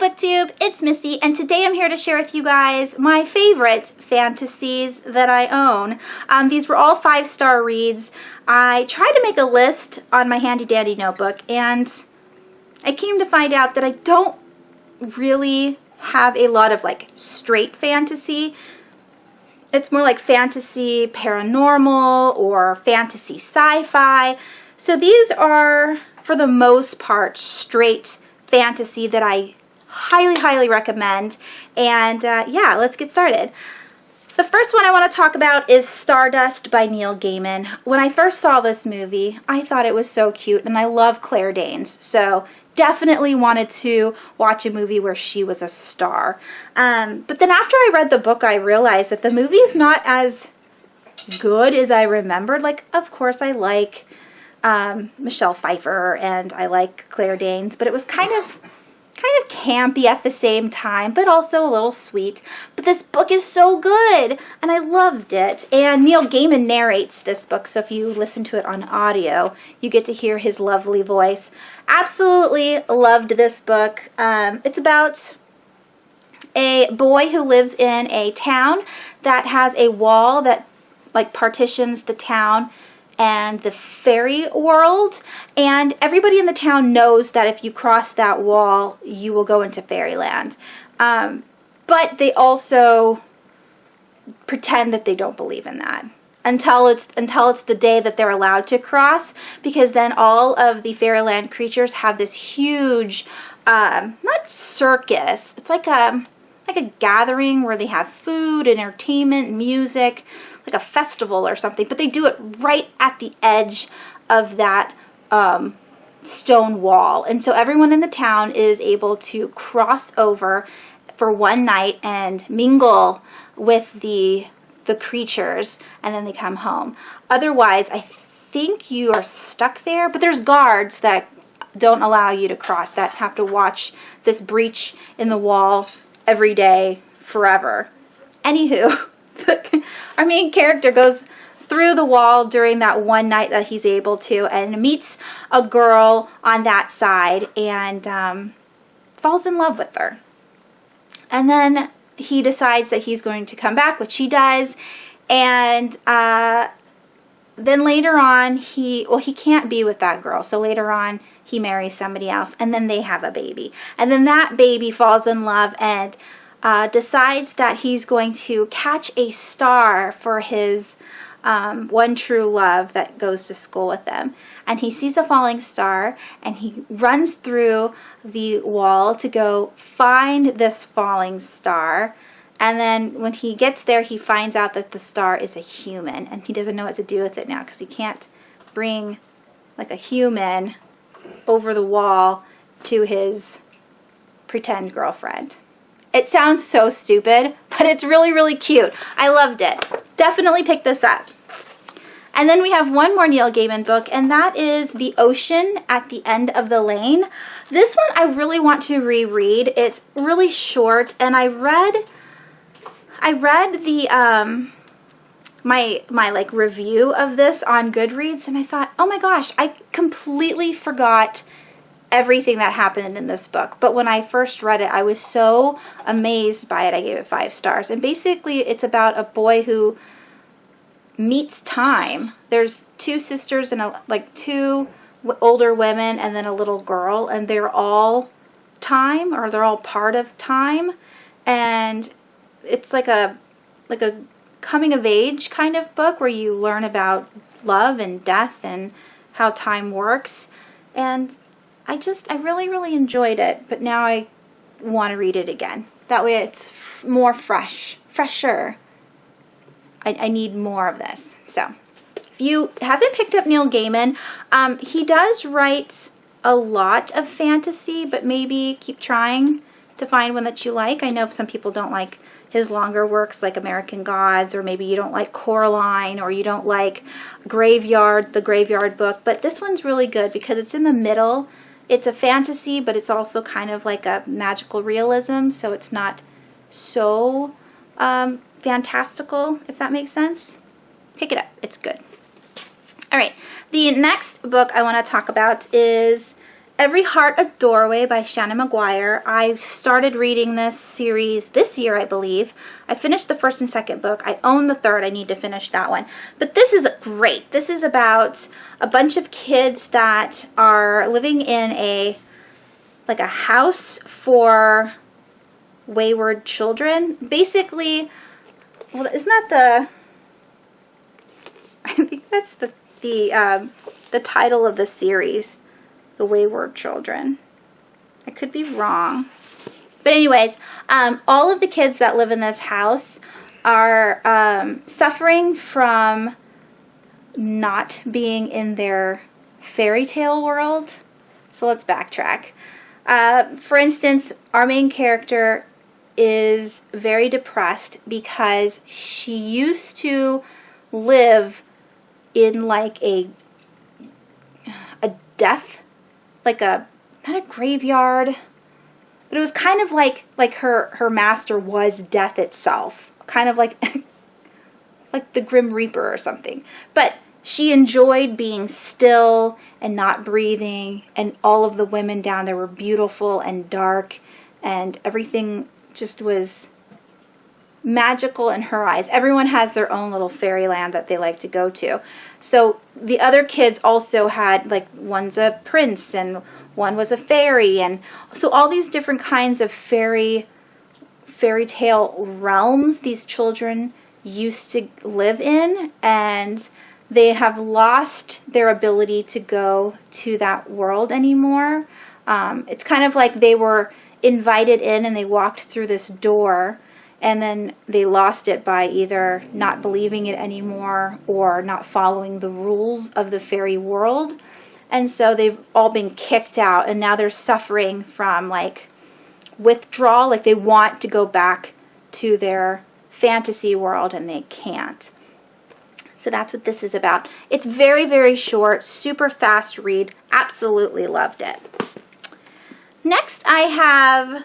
BookTube, it's Missy, and today I'm here to share with you guys my favorite fantasies that I own. These were all 5-star reads. I tried to make a list on my handy dandy notebook, and I came to find out that I don't really have a lot of like straight fantasy. It's more like fantasy paranormal or fantasy sci-fi. So these are, for the most part, straight fantasy that I highly recommend. And yeah, let's get started. The first one I want to talk about is Stardust by Neil Gaiman. When I first saw this movie, I thought it was so cute, and I love Claire Danes, so definitely wanted to watch a movie where she was a star. But then after I read the book, I realized that the movie is not as good as I remembered. Like, of course I like Michelle Pfeiffer and I like Claire Danes, but it was kind of campy at the same time, but also a little sweet. But this book is so good, and I loved it. And Neil Gaiman narrates this book, so if you listen to it on audio, you get to hear his lovely voice. Absolutely loved this book. It's about a boy who lives in a town that has a wall that like partitions the town and the fairy world, and everybody in the town knows that if you cross that wall you will go into fairyland, but they also pretend that they don't believe in that until it's the day that they're allowed to cross, because then all of the fairyland creatures have this huge not circus, it's like a gathering where they have food, entertainment, music, like a festival or something, but they do it right at the edge of that stone wall. And so everyone in the town is able to cross over for one night and mingle with the creatures, and then they come home. Otherwise, I think you are stuck there, but there's guards that don't allow you to cross, that have to watch this breach in the wall every day forever. Anywho, our main character goes through the wall during that one night that he's able to, and meets a girl on that side, and falls in love with her. And then he decides that he's going to come back, which he does, and then later on he can't be with that girl, so later on he marries somebody else, and then they have a baby, and then that baby falls in love and decides that he's going to catch a star for his one true love that goes to school with them. And he sees a falling star, and he runs through the wall to go find this falling star. And then when he gets there, he finds out that the star is a human, and he doesn't know what to do with it now, because he can't bring like a human over the wall to his pretend girlfriend. It sounds so stupid, but it's really cute. I loved it. Definitely pick this up. And then we have one more Neil Gaiman book, and that is The Ocean at the End of the Lane. This one I really want to reread. It's really short, and I read the my like review of this on Goodreads, and I thought, oh my gosh, I completely forgot everything that happened in this book. But when I first read it, I was so amazed by it, I gave it 5 stars. And basically it's about a boy who meets time. There's 2 sisters and like 2 older women and then a little girl, and they're all time, or they're all part of time. And it's like a coming of age kind of book where you learn about love and death and how time works. And I really enjoyed it, but now I want to read it again. That way it's more fresher. I need more of this. So if you haven't picked up Neil Gaiman, he does write a lot of fantasy, but maybe keep trying to find one that you like. I know some people don't like his longer works like American Gods, or maybe you don't like Coraline, or you don't like the Graveyard book, but this one's really good because it's in the middle. It's a fantasy, but it's also kind of like a magical realism, so it's not so fantastical, if that makes sense. Pick it up. It's good. All right. The next book I want to talk about is Every Heart a Doorway by Shannon McGuire. I started reading this series this year, I believe. I finished the first and second book. I own the third. I need to finish that one. But this is great. This is about a bunch of kids that are living in a house for wayward children. Basically, well, isn't that the... I think that's the title of the series. The Wayward Children. I could be wrong. But anyways, all of the kids that live in this house are suffering from not being in their fairy tale world. So let's backtrack. For instance, our main character is very depressed because she used to live in like a death, like not a graveyard, but it was kind of like her master was death itself, kind of like like the Grim Reaper or something. But she enjoyed being still and not breathing, and all of the women down there were beautiful and dark, and everything just was magical in her eyes. Everyone has their own little fairyland that they like to go to. So the other kids also had, like, one's a prince and one was a fairy, and so all these different kinds of fairy tale realms these children used to live in, and they have lost their ability to go to that world anymore. It's kind of like they were invited in and they walked through this door, and then they lost it by either not believing it anymore or not following the rules of the fairy world. And so they've all been kicked out, and now they're suffering from like withdrawal, like they want to go back to their fantasy world and they can't. So that's what this is about. It's very, very short, super fast read. Absolutely loved it. Next I have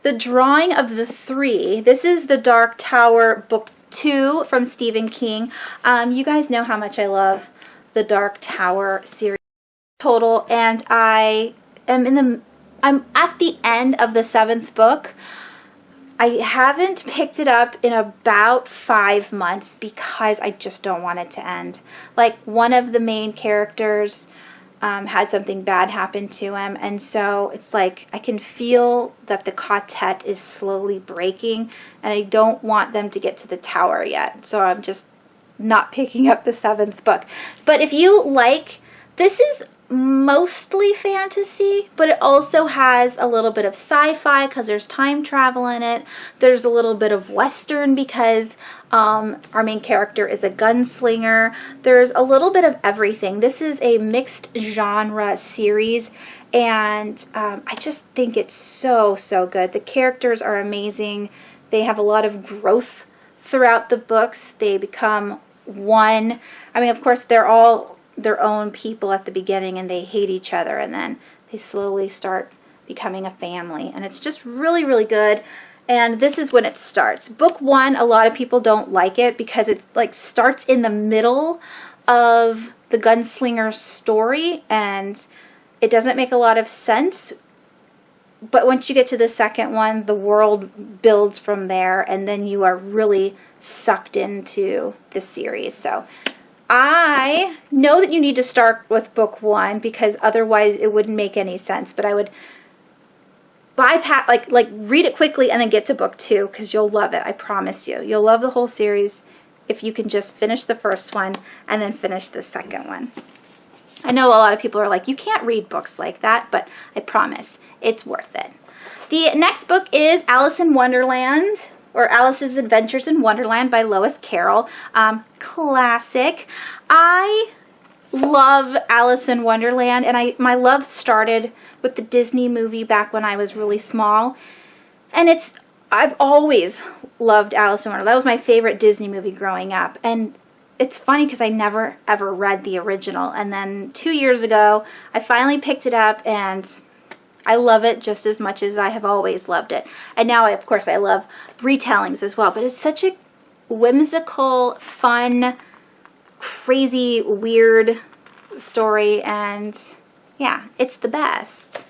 The Drawing of the Three. This is the Dark Tower book 2 from Stephen King. You guys know how much I love the Dark Tower series total, and I'm at the end of the 7th book. I haven't picked it up in about 5 months because I just don't want it to end. Like, one of the main characters had something bad happen to him, and so it's like I can feel that the quartet is slowly breaking, and I don't want them to get to the tower yet, so I'm just not picking up the 7th book. But if you like, this is mostly fantasy, but it also has a little bit of sci-fi because there's time travel in it. There's a little bit of Western because our main character is a gunslinger. There's a little bit of everything. This is a mixed genre series, and I just think it's so, so good. The characters are amazing. They have a lot of growth throughout the books. They become one. I mean, of course, they're all their own people at the beginning and they hate each other, and then they slowly start becoming a family, and it's just really, really good. And this is when it starts. Book 1, a lot of people don't like it because it like starts in the middle of the gunslinger's story and it doesn't make a lot of sense. But once you get to the second one, the world builds from there, and then you are really sucked into the series. So I know that you need to start with book 1 because otherwise it wouldn't make any sense, but I would bypass, like read it quickly and then get to book 2 because you'll love it. I promise you. You'll love the whole series if you can just finish the first one and then finish the second one. I know a lot of people are like, you can't read books like that, but I promise it's worth it. The next book is Alice in Wonderland, or Alice's Adventures in Wonderland by Lois Carroll. Classic. I love Alice in Wonderland, and my love started with the Disney movie back when I was really small. And I've always loved Alice in Wonderland. That was my favorite Disney movie growing up. And it's funny because I never ever read the original. And then 2 years ago, I finally picked it up, and I love it just as much as I have always loved it. And now, of course, I love retellings as well. But it's such a whimsical, fun, crazy, weird story, and Yeah, it's the best.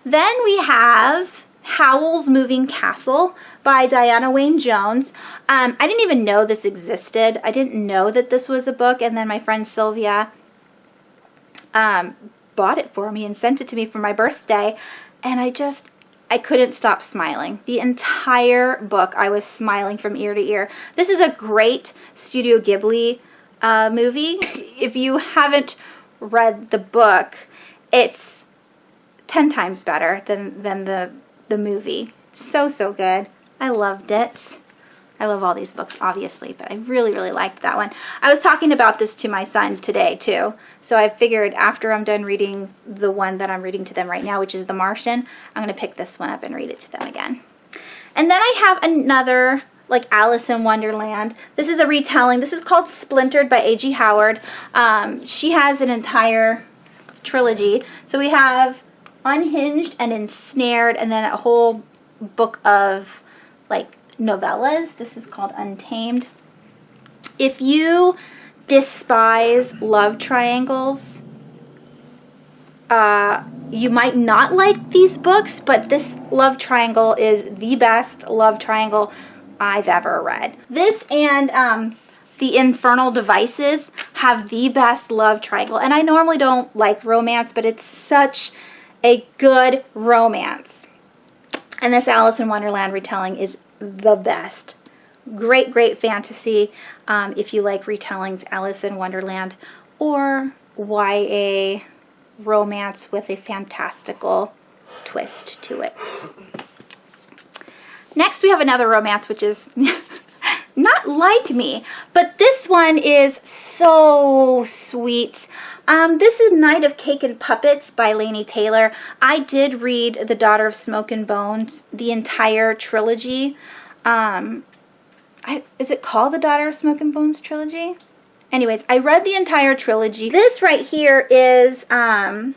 Then we have Howls Moving Castle by Diana Wayne Jones. I didn't even know this existed. I didn't know that this was a book, and then my friend Sylvia bought it for me and sent it to me for my birthday, and I couldn't stop smiling. The entire book, I was smiling from ear to ear. This is a great Studio Ghibli movie. If you haven't read the book, it's 10 times better than the movie. It's so, so good. I loved it. I love all these books, obviously, but I really, really liked that one. I was talking about this to my son today, too. So I figured after I'm done reading the one that I'm reading to them right now, which is The Martian, I'm going to pick this one up and read it to them again. And then I have another, like, Alice in Wonderland. This is a retelling. This is called Splintered by A.G. Howard. She has an entire trilogy. So we have Unhinged and Ensnared, and then a whole book of, like, novellas. This is called Untamed. If you despise love triangles, you might not like these books, but this love triangle is the best love triangle I've ever read. This and The Infernal Devices have the best love triangle, and I normally don't like romance, but it's such a good romance. And this Alice in Wonderland retelling is the best. Great, great fantasy if you like retellings, Alice in Wonderland, or YA romance with a fantastical twist to it. Next we have another romance which is not like me, but this one is so sweet. This is Night of Cake and Puppets by Laini Taylor. I did read The Daughter of Smoke and Bones, the entire trilogy. Is it called The Daughter of Smoke and Bones trilogy? Anyways, I read the entire trilogy. This right here is about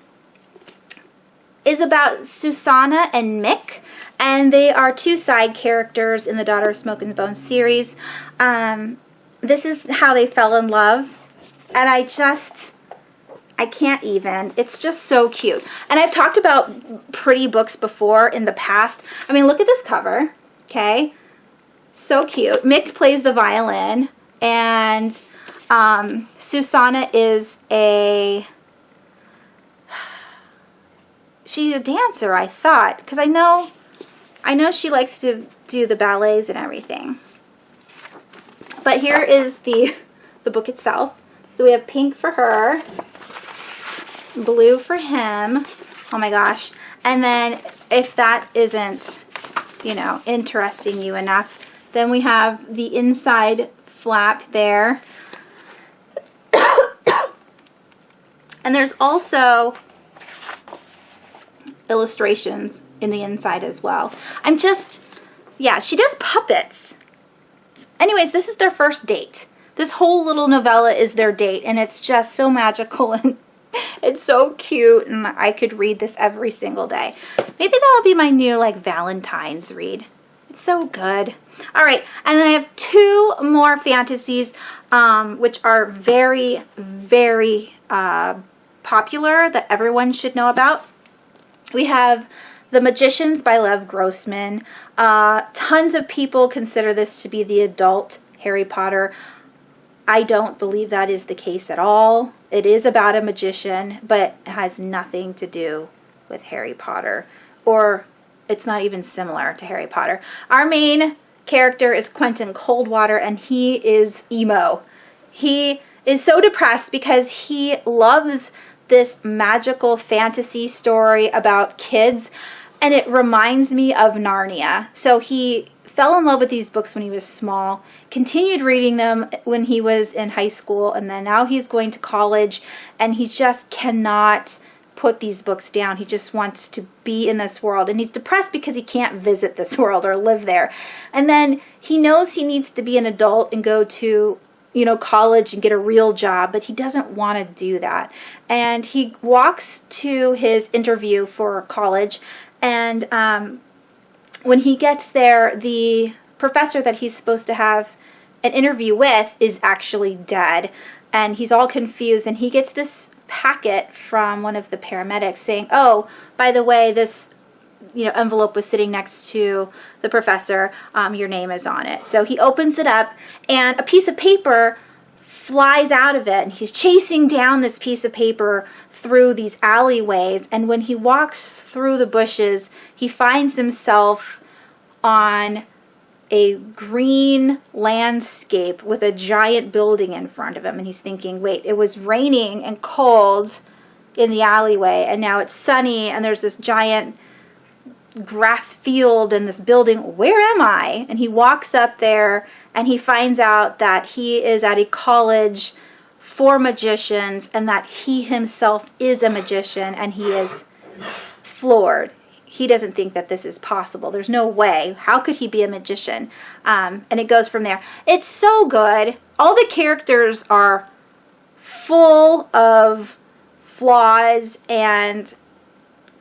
Susanna and Mick, and they are two side characters in the Daughter of Smoke and Bones series. This is how they fell in love, and I can't even. It's just so cute. And I've talked about pretty books before in the past. I mean, look at this cover, okay? So cute. Mick plays the violin, and Susanna is she's a dancer, I thought, because I know she likes to do the ballets and everything. But here is the book itself. So we have pink for her, blue for him. Oh my gosh. And then if that isn't, interesting you enough, then we have the inside flap there. And there's also illustrations in the inside as well. She does puppets. Anyways, this is their first date. This whole little novella is their date, and it's just so magical, and it's so cute, and I could read this every single day. Maybe that'll be my new, Valentine's read. It's so good. All right, and then I have two more fantasies, which are very, very popular that everyone should know about. We have The Magicians by Lev Grossman. Tons of people consider this to be the adult Harry Potter. I don't believe that is the case at all. It is about a magician, but it has nothing to do with Harry Potter, or it's not even similar to Harry Potter. Our main character is Quentin Coldwater, and he is emo. He is so depressed because he loves this magical fantasy story about kids, and it reminds me of Narnia. So he fell in love with these books when he was small, continued reading them when he was in high school, and then now he's going to college, and he just cannot put these books down. He just wants to be in this world, and he's depressed because he can't visit this world or live there. And then he knows he needs to be an adult and go to college and get a real job, but he doesn't want to do that. And he walks to his interview for college, and when he gets there, the professor that he's supposed to have an interview with is actually dead, and he's all confused, and he gets this packet from one of the paramedics saying, oh, by the way, this envelope was sitting next to the professor. Your name is on it. So he opens it up, and a piece of paper flies out of it, and he's chasing down this piece of paper through these alleyways, and when he walks through the bushes, he finds himself on a green landscape with a giant building in front of him, and he's thinking, wait, it was raining and cold in the alleyway, and now it's sunny, and there's this giant grass field and this building. Where am I? And he walks up there, and he finds out that he is at a college for magicians, and that he himself is a magician, and he is floored. He doesn't think that this is possible. There's no way. How could he be a magician? And it goes from there. It's so good. All the characters are full of flaws, and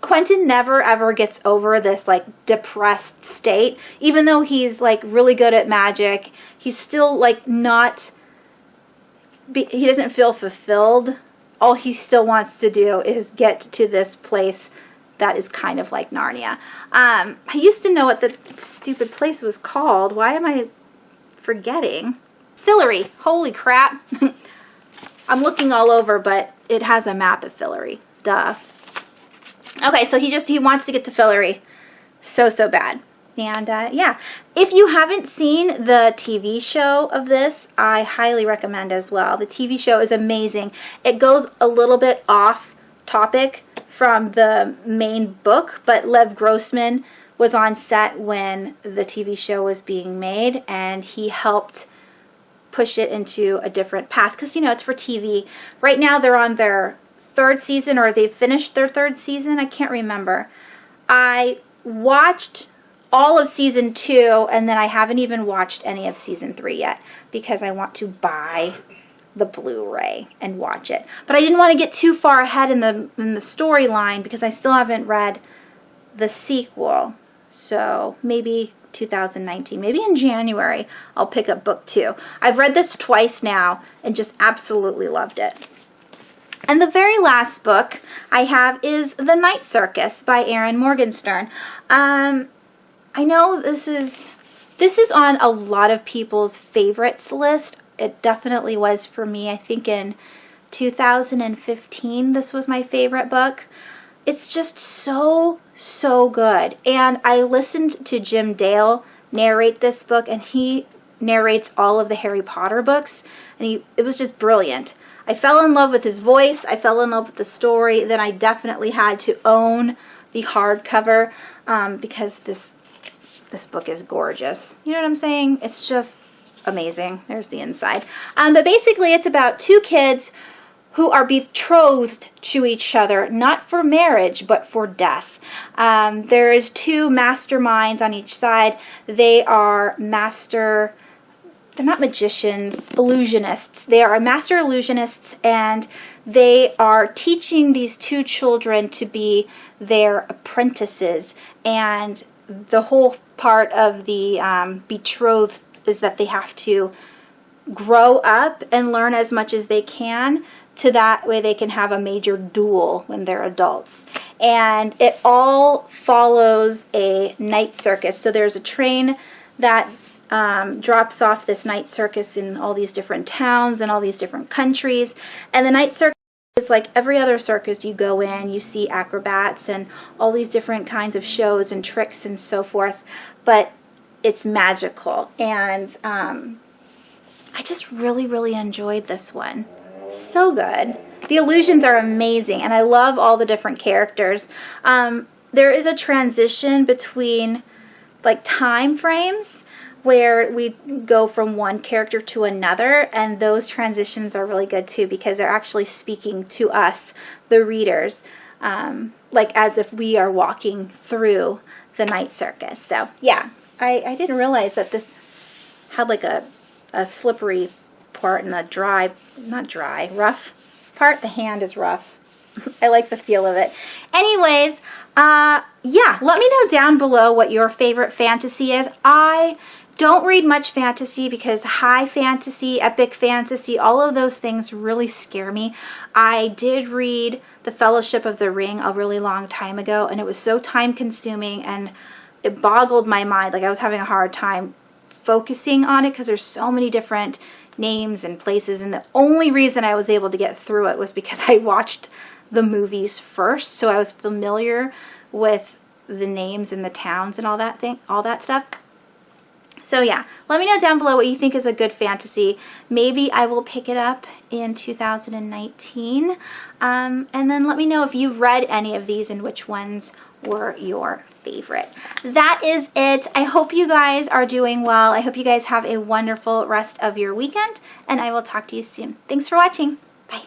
Quentin never ever gets over this like depressed state. Even though he's like really good at magic, he's still like not, he doesn't feel fulfilled. All he still wants to do is get to this place that is kind of like Narnia. I used to know what the stupid place was called. Why am I forgetting? Fillory. Holy crap. I'm looking all over, but it has a map of Fillory. Duh. Okay, so he wants to get to Fillory so bad. And yeah, if you haven't seen the TV show of this, I highly recommend as well. The TV show is amazing. It goes a little bit off topic from the main book, but Lev Grossman was on set when the TV show was being made, and he helped push it into a different path because, it's for TV. Right now they're on their 3rd season, or they've finished their 3rd season. I can't remember. I watched all of season 2, and then I haven't even watched any of season 3 yet because I want to buy the Blu-ray and watch it. But I didn't want to get too far ahead in the storyline because I still haven't read the sequel. So maybe 2019, maybe in January, I'll pick up book 2. I've read this twice now and just absolutely loved it. And the very last book I have is The Night Circus by Erin Morgenstern. I know this is on a lot of people's favorites list. It definitely was for me. I think in 2015 this was my favorite book. It's just so good. And I listened to Jim Dale narrate this book, and he narrates all of the Harry Potter books, and it was just brilliant. I fell in love with his voice. I fell in love with the story. Then I definitely had to own the hardcover because this book is gorgeous. You know what I'm saying? It's just amazing. There's the inside. But basically it's about 2 kids who are betrothed to each other, not for marriage, but for death. There is 2 masterminds on each side. They are they're not magicians, illusionists. They are master illusionists, and they are teaching these 2 children to be their apprentices. And the whole part of the betrothed is that they have to grow up and learn as much as they can, to that way they can have a major duel when they're adults. And it all follows a night circus. So there's a train that drops off this night circus in all these different towns and all these different countries. And the night circus is like every other circus. You go in, you see acrobats and all these different kinds of shows and tricks and so forth. But it's magical. And I just really enjoyed this one. So good. The illusions are amazing, and I love all the different characters. There is a transition between like time frames where we go from one character to another, and those transitions are really good too because they're actually speaking to us, the readers, like as if we are walking through the night circus. So yeah, I didn't realize that this had like a slippery part and the rough part. The hand is rough. I like the feel of it. Anyways, yeah, let me know down below what your favorite fantasy is. I Don't read much fantasy because high fantasy, epic fantasy, all of those things really scare me. I did read The Fellowship of the Ring a really long time ago, and it was so time consuming and it boggled my mind. Like I was having a hard time focusing on it because there's so many different names and places, and the only reason I was able to get through it was because I watched the movies first, so I was familiar with the names and the towns and all that stuff. So yeah, let me know down below what you think is a good fantasy. Maybe I will pick it up in 2019. And then let me know if you've read any of these and which ones were your favorite. That is it. I hope you guys are doing well. I hope you guys have a wonderful rest of your weekend, and I will talk to you soon. Thanks for watching. Bye.